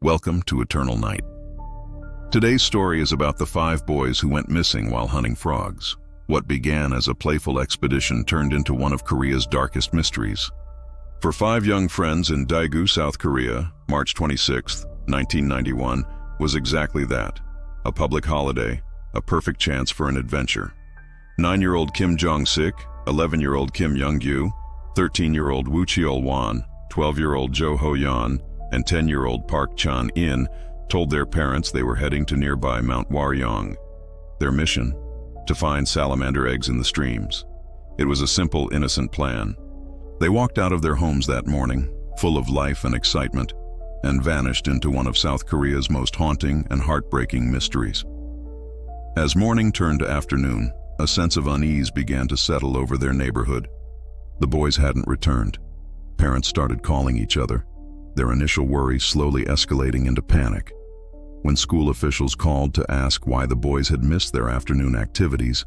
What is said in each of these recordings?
Welcome to Eternal Night. Today's story is about the 5 boys who went missing while hunting frogs. What began as a playful expedition turned into one of Korea's darkest mysteries. For 5 young friends in Daegu, South Korea, March 26, 1991, was exactly that. A public holiday, a perfect chance for an adventure. 9-year-old Kim Jong-sik, 11-year-old Kim Young-gyu, 13-year-old Woo Cheol-won, 12-year-old Jo Ho-yeon, and 10-year-old Park Chan-in told their parents they were heading to nearby Mount Waryeong. Their mission? To find salamander eggs in the streams. It was a simple, innocent plan. They walked out of their homes that morning, full of life and excitement, and vanished into one of South Korea's most haunting and heartbreaking mysteries. As morning turned to afternoon, a sense of unease began to settle over their neighborhood. The boys hadn't returned. Parents started calling each other, their initial worry slowly escalating into panic. When school officials called to ask why the boys had missed their afternoon activities,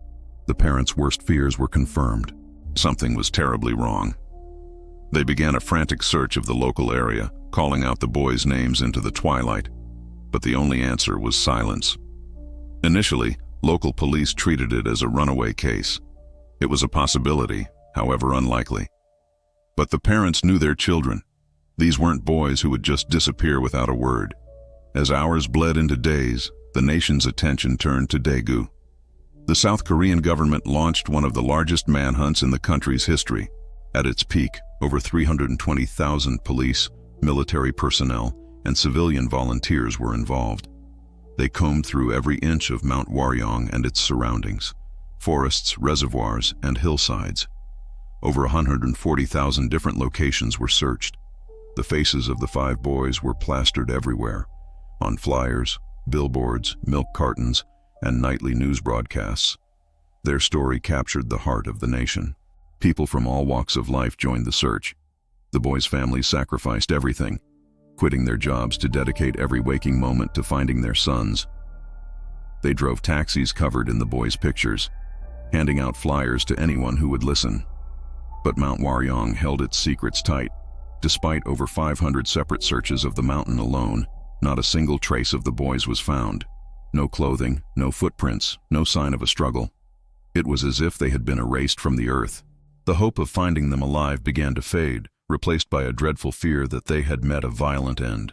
the parents' worst fears were confirmed. Something was terribly wrong. They began a frantic search of the local area, calling out the boys' names into the twilight, but the only answer was silence. Initially, local police treated it as a runaway case. It was a possibility, however unlikely. But the parents knew their children. These weren't boys who would just disappear without a word. As hours bled into days, the nation's attention turned to Daegu. The South Korean government launched one of the largest manhunts in the country's history. At its peak, over 320,000 police, military personnel, and civilian volunteers were involved. They combed through every inch of Mount Waryeong and its surroundings, forests, reservoirs, and hillsides. Over 140,000 different locations were searched. The faces of the 5 boys were plastered everywhere, on flyers, billboards, milk cartons, and nightly news broadcasts. Their story captured the heart of the nation. People from all walks of life joined the search. The boys' families sacrificed everything, quitting their jobs to dedicate every waking moment to finding their sons. They drove taxis covered in the boys' pictures, handing out flyers to anyone who would listen. But Mount Waryeong held its secrets tight. Despite over 500 separate searches of the mountain alone, not a single trace of the boys was found. No clothing, no footprints, no sign of a struggle. It was as if they had been erased from the earth. The hope of finding them alive began to fade, replaced by a dreadful fear that they had met a violent end.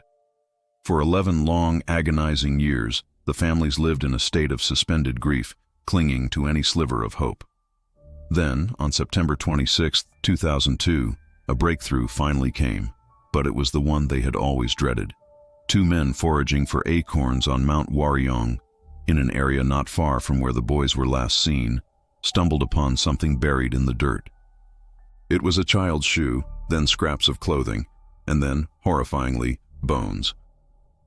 For 11 long, agonizing years, the families lived in a state of suspended grief, clinging to any sliver of hope. Then, on September 26, 2002, a breakthrough finally came, but it was the one they had always dreaded. 2 men foraging for acorns on Mount Waryeong, in an area not far from where the boys were last seen, stumbled upon something buried in the dirt. It was a child's shoe, then scraps of clothing, and then, horrifyingly, bones.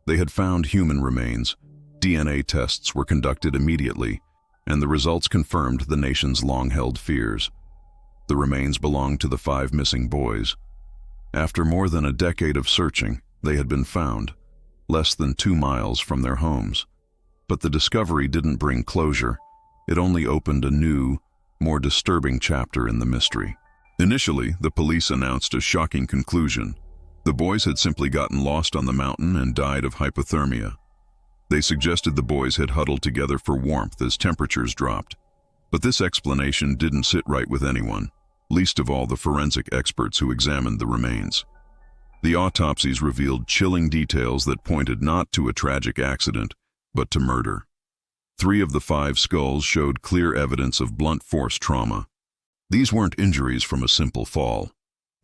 They had found human remains. DNA tests were conducted immediately, and the results confirmed the nation's long-held fears. The remains belonged to the 5 missing boys. After more than a decade of searching, they had been found, less than 2 miles from their homes. But the discovery didn't bring closure. It only opened a new, more disturbing chapter in the mystery. Initially, the police announced a shocking conclusion. The boys had simply gotten lost on the mountain and died of hypothermia. They suggested the boys had huddled together for warmth as temperatures dropped. But this explanation didn't sit right with anyone, least of all the forensic experts who examined the remains. The autopsies revealed chilling details that pointed not to a tragic accident, but to murder. 3 of the 5 skulls showed clear evidence of blunt force trauma. These weren't injuries from a simple fall.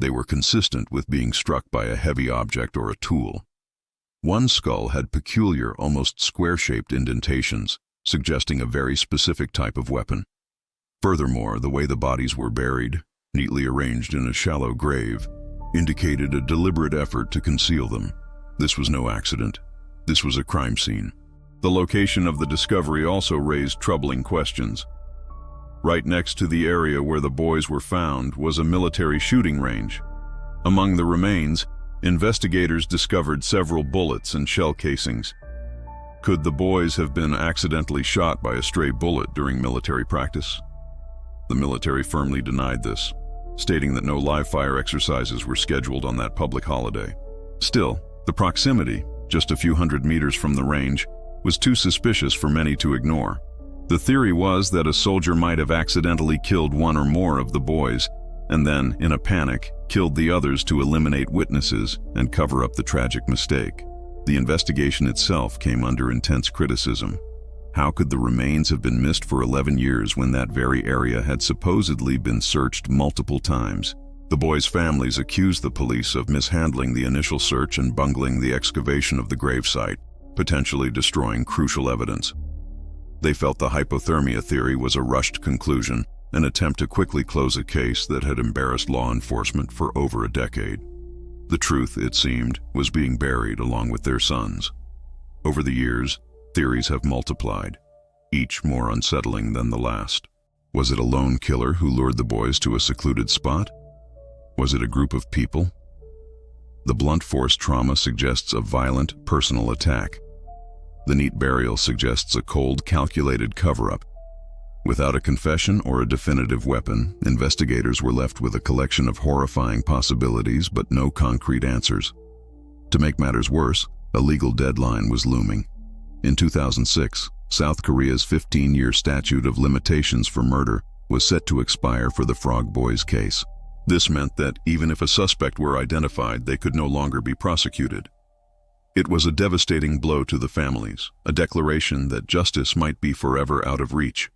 They were consistent with being struck by a heavy object or a tool. One skull had peculiar, almost square-shaped indentations, suggesting a very specific type of weapon. Furthermore, the way the bodies were buried, neatly arranged in a shallow grave, indicated a deliberate effort to conceal them. This was no accident. This was a crime scene. The location of the discovery also raised troubling questions. Right next to the area where the boys were found was a military shooting range. Among the remains, investigators discovered several bullets and shell casings. Could the boys have been accidentally shot by a stray bullet during military practice? The military firmly denied this, stating that no live-fire exercises were scheduled on that public holiday. Still, the proximity, just a few hundred meters from the range, was too suspicious for many to ignore. The theory was that a soldier might have accidentally killed one or more of the boys, and then, in a panic, killed the others to eliminate witnesses and cover up the tragic mistake. The investigation itself came under intense criticism. How could the remains have been missed for 11 years when that very area had supposedly been searched multiple times? The boys' families accused the police of mishandling the initial search and bungling the excavation of the gravesite, potentially destroying crucial evidence. They felt the hypothermia theory was a rushed conclusion, an attempt to quickly close a case that had embarrassed law enforcement for over a decade. The truth, it seemed, was being buried along with their sons. Over the years, theories have multiplied, each more unsettling than the last. Was it a lone killer who lured the boys to a secluded spot? Was it a group of people? The blunt force trauma suggests a violent, personal attack. The neat burial suggests a cold, calculated cover-up. Without a confession or a definitive weapon, investigators were left with a collection of horrifying possibilities but no concrete answers. To make matters worse, a legal deadline was looming. In 2006, South Korea's 15-year statute of limitations for murder was set to expire for the Frog Boys case. This meant that even if a suspect were identified, they could no longer be prosecuted. It was a devastating blow to the families, a declaration that justice might be forever out of reach.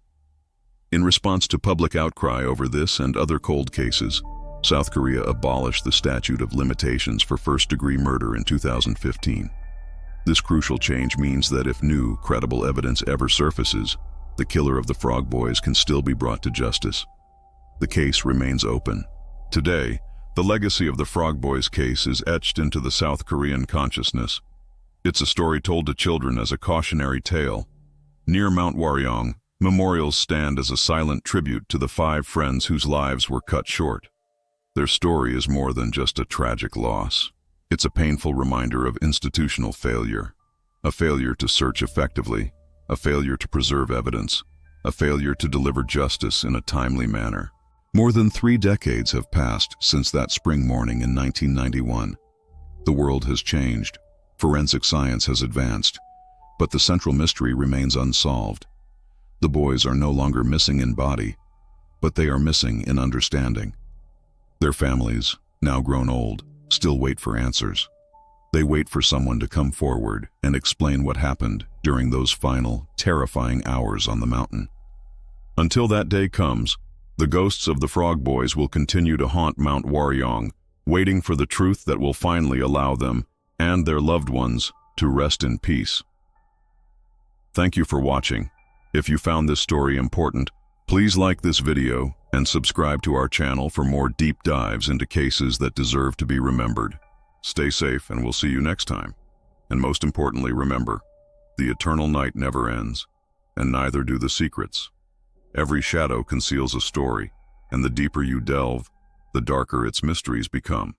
In response to public outcry over this and other cold cases, South Korea abolished the statute of limitations for first-degree murder in 2015. This crucial change means that if new, credible evidence ever surfaces, the killer of the Frog Boys can still be brought to justice. The case remains open. Today, the legacy of the Frog Boys case is etched into the South Korean consciousness. It's a story told to children as a cautionary tale. Near Mount Waryeong, memorials stand as a silent tribute to the 5 friends whose lives were cut short. Their story is more than just a tragic loss. It's a painful reminder of institutional failure. A failure to search effectively, a failure to preserve evidence, a failure to deliver justice in a timely manner. More than 3 decades have passed since that spring morning in 1991. The world has changed. Forensic science has advanced, but the central mystery remains unsolved. The boys are no longer missing in body, but they are missing in understanding. Their families, now grown old, still wait for answers. They wait for someone to come forward and explain what happened during those final, terrifying hours on the mountain. Until that day comes, the ghosts of the Frog Boys will continue to haunt Mount Waryeong, waiting for the truth that will finally allow them and their loved ones to rest in peace. Thank you for watching. If you found this story important, please like this video and subscribe to our channel for more deep dives into cases that deserve to be remembered. Stay safe and we'll see you next time. And most importantly, remember, the eternal night never ends, and neither do the secrets. Every shadow conceals a story, and the deeper you delve, the darker its mysteries become.